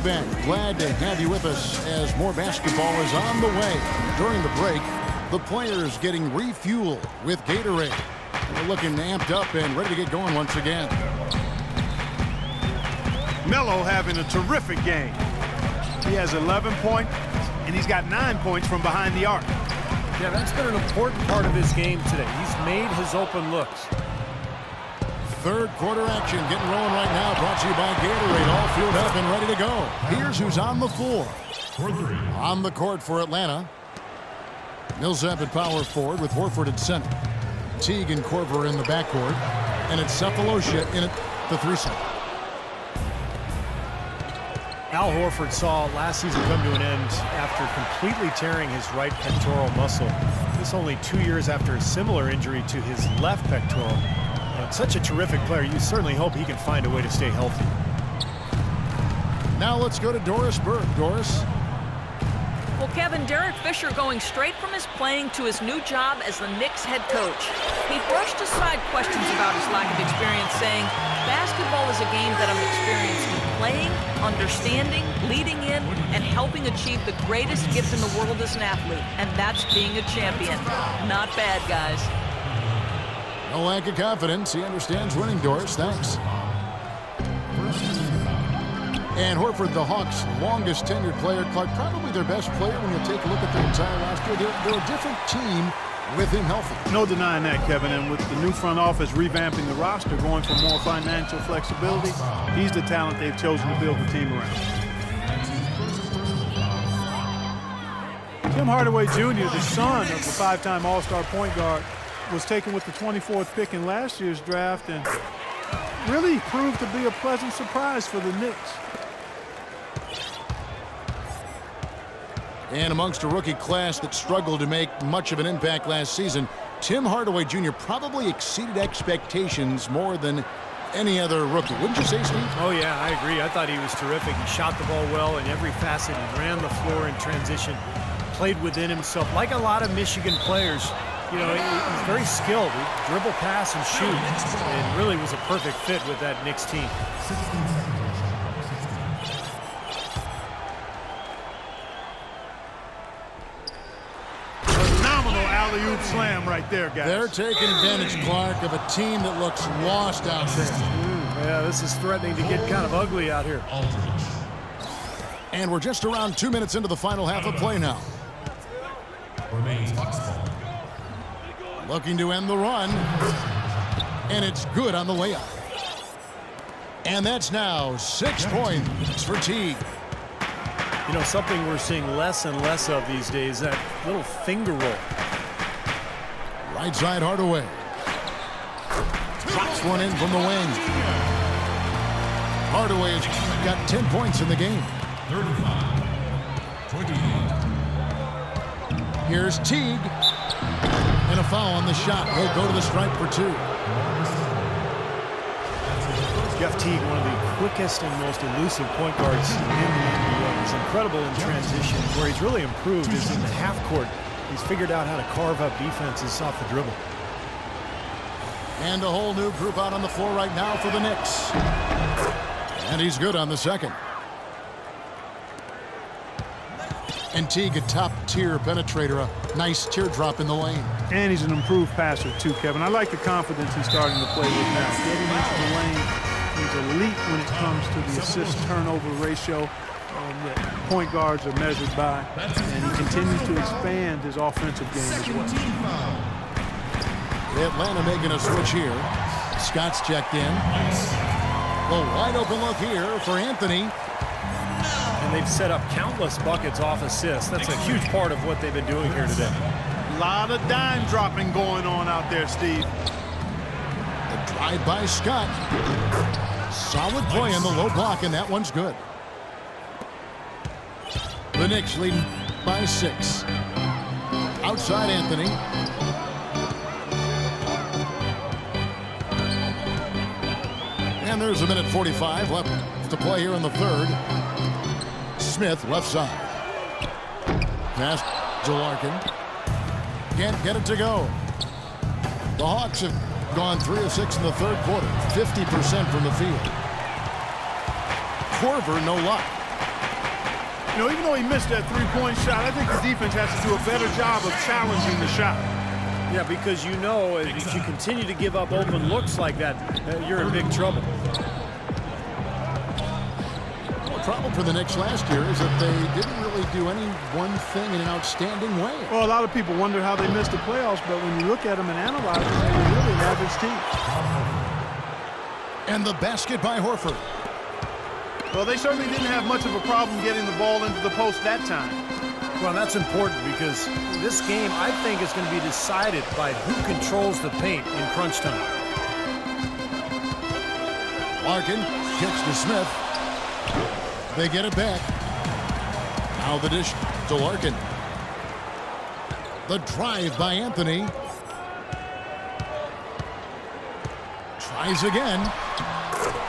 back. Glad to have you with us as more basketball is on the way. During the break, the players getting refueled with Gatorade. They're looking amped up and ready to get going once again. Melo having a terrific game. He has 11 points, and he's got 9 points from behind the arc. Yeah, that's been an important part of his game today. He's made his open looks. Third quarter action getting rolling right now. Brought to you by Gatorade. All fueled up and ready to go. Here's who's on the floor. On the court for Atlanta. Millsap at power forward with Horford at center. Teague and Korver in the backcourt. And it's Sefolosha in at the 3-set. Al Horford saw last season come to an end after completely tearing his right pectoral muscle. This only 2 years after a similar injury to his left pectoral. And such a terrific player, you certainly hope he can find a way to stay healthy. Now let's go to Doris Burke. Doris. Well, Kevin, Derek Fisher going straight from his playing to his new job as the Knicks head coach. He brushed aside questions about his lack of experience, saying, basketball is a game that I'm experienced in playing, understanding, leading in, and helping achieve the greatest gift in the world as an athlete, and that's being a champion. Not bad, guys. No lack of confidence. He understands winning, Doris. Thanks. And Horford, the Hawks' longest tenured player, Clark, probably their best player when you take a look at their entire roster. They're a different team with him healthy. No denying that, Kevin. And with the new front office revamping the roster, going for more financial flexibility, he's the talent they've chosen to build the team around. Tim Hardaway Jr., the son of the 5-time All-Star point guard, was taken with the 24th pick in last year's draft and really proved to be a pleasant surprise for the Knicks. And amongst a rookie class that struggled to make much of an impact last season, Tim Hardaway Jr. probably exceeded expectations more than any other rookie. Wouldn't you say, Steve? Oh, yeah, I agree. I thought he was terrific. He shot the ball well in every facet. He ran the floor in transition, played within himself. Like a lot of Michigan players, you know, he's very skilled. He dribble, pass, and shoot. And really was a perfect fit with that Knicks team. Alley-oop slam right there, guys. They're taking advantage, Clark, of a team that looks lost out there. Yeah, this is threatening to get kind of ugly out here. And we're just around 2 minutes into the final half of play now. Looking to end the run. And it's good on the way up. And that's now 6 points for Teague. You know, something we're seeing less and less of these days, that little finger roll. Right side Hardaway. Drops one in from the wing. Hardaway has got 10 points in the game. 35-28. Here's Teague. And a foul on the shot. He'll go to the stripe for 2. Jeff Teague, one of the quickest and most elusive point guards in the NBA. He's incredible in transition. Where he's really improved is in the half court. He's figured out how to carve up defenses off the dribble. And a whole new group out on the floor right now for the Knicks. And he's good on the second. And Teague, a top-tier penetrator, a nice teardrop in the lane. And he's an improved passer, too, Kevin. I like the confidence he's starting to play with now. Getting into the lane, he's elite when it comes to the assist-turnover ratio that point guards are measured by. And he continues to expand his offensive game as well. Atlanta making a switch here. Scott's checked in. A wide-open look here for Anthony. And they've set up countless buckets off assists. That's a huge part of what they've been doing here today. A lot of dime dropping going on out there, Steve. The drive by Scott. Solid play on the low block, and that one's good. The Knicks leading by 6. Outside Anthony. And there's a minute 45 left to play here in the third. Smith left side. Pass to Larkin. Can't get it to go. The Hawks have gone 3 of 6 in the third quarter. 50% from the field. Korver, no luck. You know, even though he missed that three-point shot, I think the defense has to do a better job of challenging the shot. Yeah, because you know if you continue to give up open looks like that, you're in big trouble. The problem for the Knicks last year is that they didn't really do any one thing in an outstanding way. Well, a lot of people wonder how they missed the playoffs, but when you look at them and analyze them, they're really an average team. And the basket by Horford. Well, they certainly didn't have much of a problem getting the ball into the post that time. Well, that's important because this game, I think, is going to be decided by who controls the paint in crunch time. Larkin kicks to Smith. They get it back. Now the dish to Larkin. The drive by Anthony. Tries again.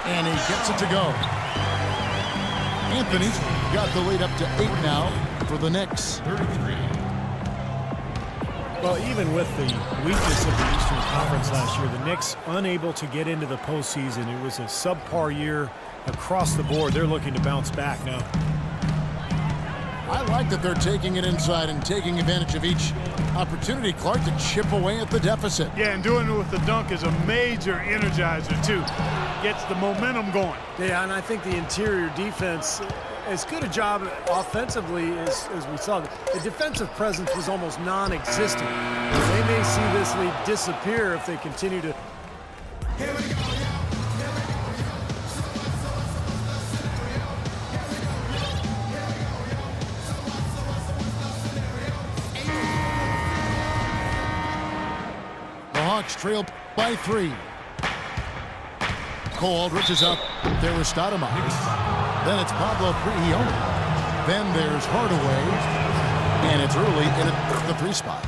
And he gets it to go. Anthony's got the lead up to 8 now for the Knicks. Well, even with the weakness of the Eastern Conference last year, the Knicks unable to get into the postseason. It was a subpar year across the board. They're looking to bounce back now. I like that they're taking it inside and taking advantage of each opportunity, Clark, to chip away at the deficit. Yeah, and doing it with the dunk is a major energizer, too. Gets the momentum going. Yeah, and I think the interior defense, as good a job offensively as we saw, the defensive presence was almost non-existent. They may see this lead disappear if they continue to. The Hawks trail by 3. Cole Aldrich is up. There was Stoudemire. Then it's Pablo Prigioni. Then there's Hardaway. And it's early in the 3 spot.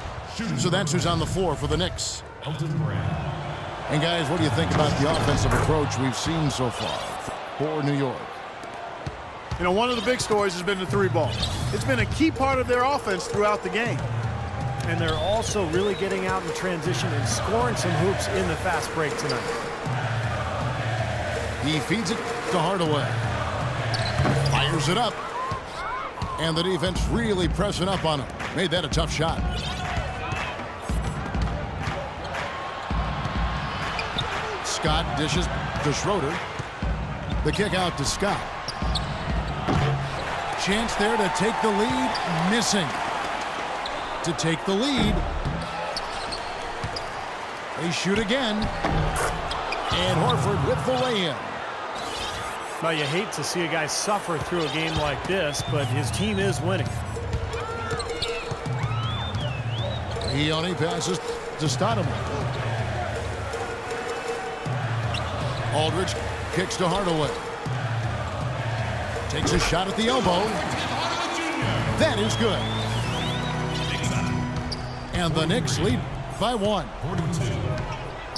So that's who's on the floor for the Knicks. And guys, what do you think about the offensive approach we've seen so far for New York? You know, one of the big stories has been the 3-ball. It's been a key part of their offense throughout the game. And they're also really getting out in transition and scoring some hoops in the fast break tonight. He feeds it to Hardaway. Fires it up. And the defense really pressing up on him. Made that a tough shot. Scott dishes to Schroeder. The kick out to Scott. Chance there to take the lead. Missing. To take the lead. They shoot again. And Horford with the lay-in. Well, you hate to see a guy suffer through a game like this, but his team is winning. He only passes to Stoudemire. Aldridge kicks to Hardaway. Takes a shot at the elbow. That is good. And the Knicks lead by 1.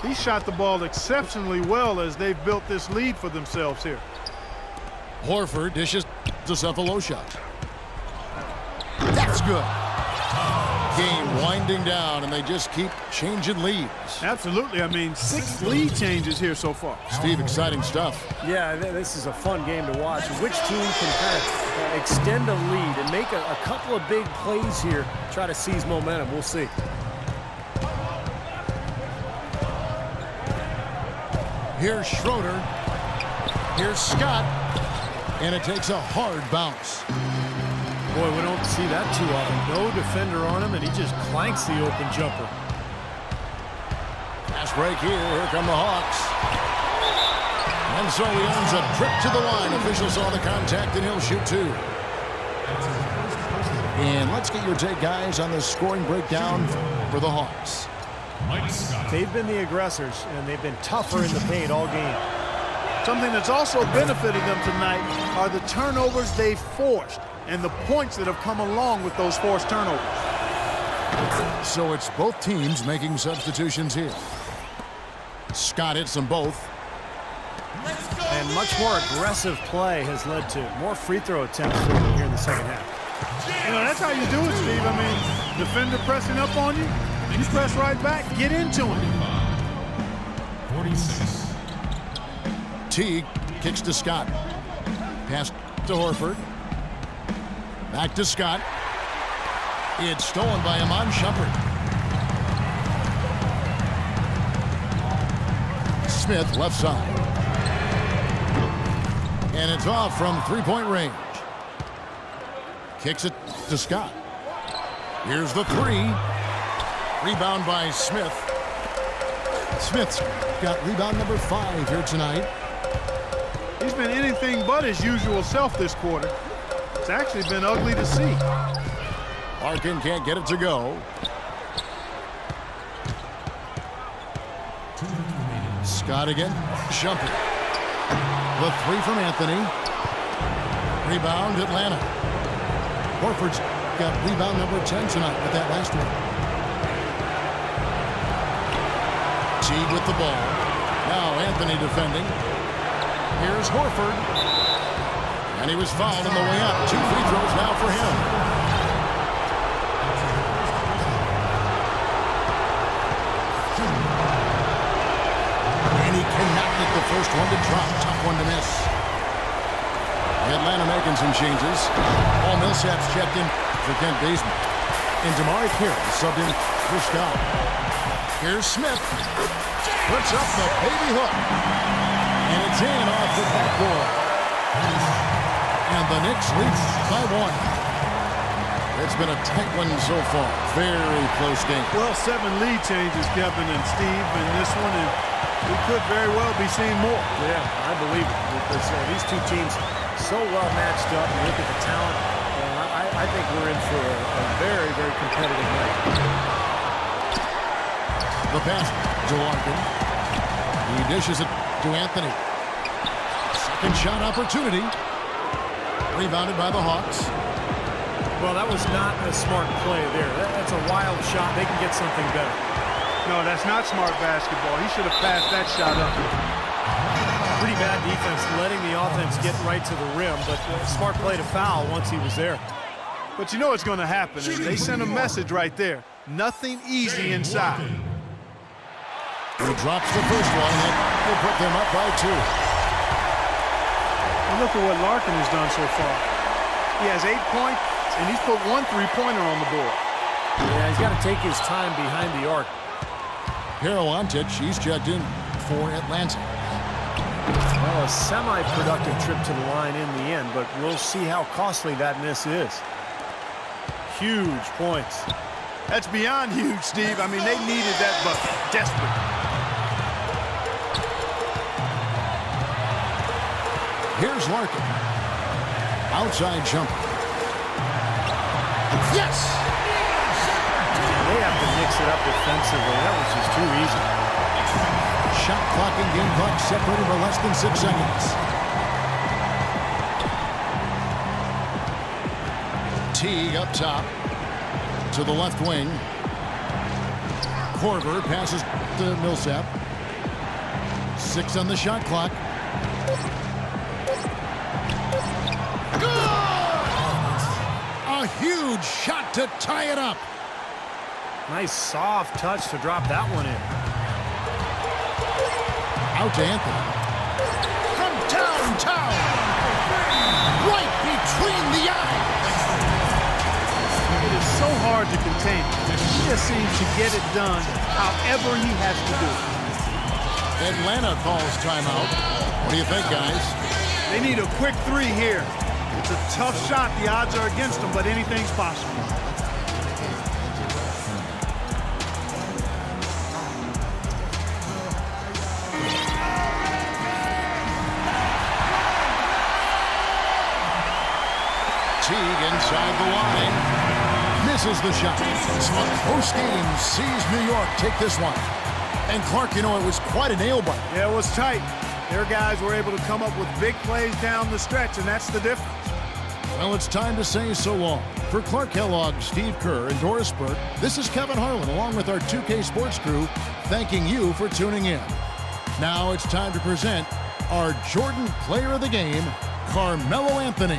He shot the ball exceptionally well as they've built this lead for themselves here. Horford dishes to Sefolosha. That's good. Game winding down, and they just keep changing leads. Absolutely. I mean, 6 lead changes here so far. Steve, exciting stuff. Yeah, this is a fun game to watch. Which team can kind of extend a lead and make a couple of big plays here, try to seize momentum. We'll see. Here's Schroeder. Here's Scott. And it takes a hard bounce. Boy, we don't see that too often. No defender on him, and he just clanks the open jumper. Fast break here. Here come the Hawks. And so he earns a trip to the line. Officials saw the contact, and he'll shoot 2. And let's get your take, guys, on the scoring breakdown for the Hawks. They've been the aggressors, and they've been tougher in the paint all game. Something that's also benefited them tonight are the turnovers they've forced and the points that have come along with those forced turnovers. So it's both teams making substitutions here. Scott hits them both. And much more aggressive play has led to more free throw attempts for them here in the second half. You know, that's how you do it, Steve. I mean, defender pressing up on you, you press right back, get into him. 46. Teague kicks to Scott. Pass to Horford. Back to Scott. It's stolen by Iman Shumpert. Smith left side. And it's off from three-point range. Kicks it to Scott. Here's the three. Rebound by Smith. Smith's got rebound number 5 here tonight. He's been anything but his usual self this quarter. It's actually been ugly to see. Larkin can't get it to go. Scott again. Shumpert. The three from Anthony. Rebound Atlanta. Horford's got rebound number 10 tonight with that last one. Teague with the ball. Now Anthony defending. Here's Horford. And he was fouled on the way up. 2 free throws now for him. And he cannot get the first one to drop. Tough one to miss. Atlanta making some changes. Paul Millsap's checked in for Kent Bazemore. And Damari Carey subbed in for Scott. Here's Smith. Puts up the baby hook. And it's in off the backboard. And the Knicks lead by 1. It's been a tight one so far. Very close game. Well, 7 lead changes, Kevin and Steve, in this one, and we could very well be seeing more. Yeah, I believe it, because these two teams so well matched up. You look at the talent, I think we're in for a very, very competitive night. The pass to Larkin. He dishes it to Anthony. Second shot opportunity. Rebounded by the Hawks. Well, that was not a smart play there. That's a wild shot. They can get something better. No, that's not smart basketball. He should have passed that shot up. Pretty bad defense, letting the offense get right to the rim, but smart play to foul once he was there. But you know what's going to happen. They sent a message right there. Nothing easy inside. He drops the first one, and that will put them up by 2. And look at what Larkin has done so far. He has 8 points, and he's put 1 3-pointer on the board. Yeah, he's got to take his time behind the arc. Karawantic, he's checked in for Atlanta. Well, a semi-productive trip to the line in the end, but we'll see how costly that miss is. Huge points. That's beyond huge, Steve. I mean, they needed that bucket. Desperate. Here's Larkin. Outside jumper. Yes! They have to mix it up defensively. That was just too easy. Shot clock and game clock separated by less than 6 seconds. Teague up top to the left wing. Korver passes to Millsap. 6 on the shot clock. A huge shot to tie it up. Nice soft touch to drop that one in. Out to Anthony. From downtown. Right between the eyes. It is so hard to contain. He just seems to get it done however he has to do it. Atlanta calls timeout. What do you think, guys? They need a quick 3 here. It's a tough shot. The odds are against them, but anything's possible. Teague inside the line. Misses the shot. So a close game sees New York take this one. And Clark, you know, it was quite a nail-biter. Yeah, it was tight. Their guys were able to come up with big plays down the stretch, and that's the difference. Well, it's time to say so long. For Clark Kellogg, Steve Kerr, and Doris Burke, this is Kevin Harlan, along with our 2K Sports crew, thanking you for tuning in. Now it's time to present our Jordan Player of the Game, Carmelo Anthony.